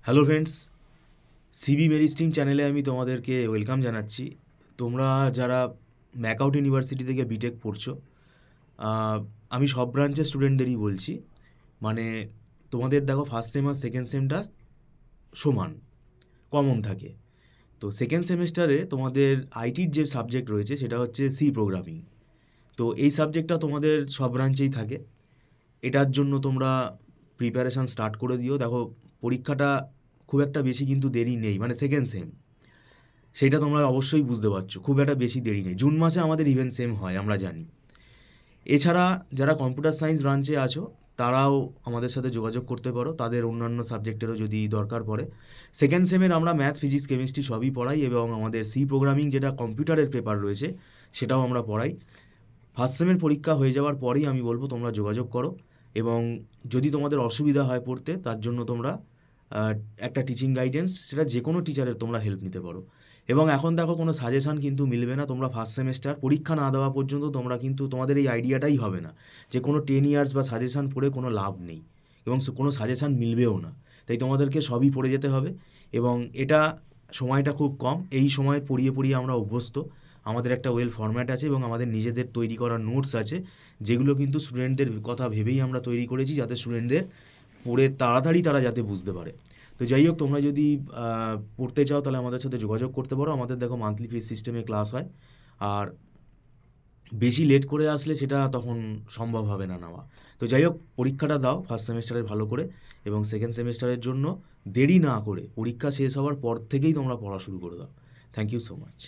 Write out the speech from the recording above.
Hello friends, সিবি মেরি স্ট্রিম চ্যানেলে আমি তোমাদেরকে ওয়েলকাম জানাচ্ছি। তোমরা যারা ম্যাকআউট ইউনিভার্সিটি থেকে বিটেক পড়ছো, আহ, আমি সব ব্রাঞ্চের স্টুডেন্টদেরই বলছি। মানে তোমাদের দেখো ফার্স্ট সেম আর সেকেন্ড সেমটা সমান কমন থাকে। তো সেকেন্ড সেমেস্টারে তোমাদের আইটির যে সাবজেক্ট রয়েছে সেটা হচ্ছে সি প্রোগ্রামিং। তো এই সাবজেক্টটা তোমাদের সব ব্রাঞ্চেই থাকে। এটার জন্য তোমরা প্রিপারেশান স্টার্ট করে দিও। দেখো, পরীক্ষাটা খুব একটা বেশি কিন্তু দেরি নেই, মানে সেকেন্ড সেম সেইটা তোমরা অবশ্যই বুঝতে পারছো, খুব একটা বেশি দেরি নেই। জুন মাসে আমাদের ইভেন্ট সেম হয়, আমরা জানি। এছাড়া যারা কম্পিউটার সায়েন্স ব্রাঞ্চে আছো তারাও আমাদের সাথে যোগাযোগ করতে পারো, তাদের অন্যান্য সাবজেক্টেরও যদি দরকার পড়ে। সেকেন্ড সেমের আমরা ম্যাথ, ফিজিক্স, কেমিস্ট্রি সবই পড়াই, এবং আমাদের সি প্রোগ্রামিং যেটা কম্পিউটারের পেপার রয়েছে সেটাও আমরা পড়াই। ফার্স্ট সেমের পরীক্ষা হয়ে যাওয়ার পরেই আমি বলবো তোমরা যোগাযোগ করো, এবং যদি তোমাদের অসুবিধা হয় পড়তে, তার জন্য তোমরা আহ, একটা টিচিং গাইডেন্স, সেটা যে কোনো টিচারের তোমরা হেল্প নিতে পারো। এবং এখন দেখো, কোনো সাজেশান কিন্তু মিলবে না। তোমরা ফার্স্ট সেমেস্টার পরীক্ষা না দেওয়া পর্যন্ত তোমরা কিন্তু, তোমাদের এই আইডিয়াটাই হবে না যে কোনো 10 ইয়ার্স বা সাজেশান পড়ে কোনো লাভ নেই, এবং কোনো সাজেশান মিলবেও না। তাই তোমাদেরকে সবই পড়ে যেতে হবে। এবং এটা সময়টা খুব কম, এই সময় পড়িয়ে পড়িয়ে আমরা অভ্যস্ত। আমাদের একটা ওয়েল ফরম্যাট আছে এবং আমাদের নিজেদের তৈরি করা নোটস আছে, যেগুলো কিন্তু স্টুডেন্টদের কথা ভেবেই আমরা তৈরি করেছি, যাতে স্টুডেন্টদের পড়ে তাড়াতাড়ি তারা যাতে বুঝতে পারে। তো যাই হোক, তোমরা যদি পড়তে চাও তাহলে আমাদের সাথে যোগাযোগ করতে পারো। আমাদের দেখো মান্থলি ফিস সিস্টেমে ক্লাস হয়, আর বেশি লেট করে আসলে সেটা তখন সম্ভব হবে না নেওয়া। তো যাই হোক, পরীক্ষাটা দাও ফার্স্ট সেমেস্টারের ভালো করে, এবং সেকেন্ড সেমেস্টারের জন্য দেরি না করে পরীক্ষা শেষ হওয়ার পর থেকেই তোমরা পড়া শুরু করে দাও। Thank you so much.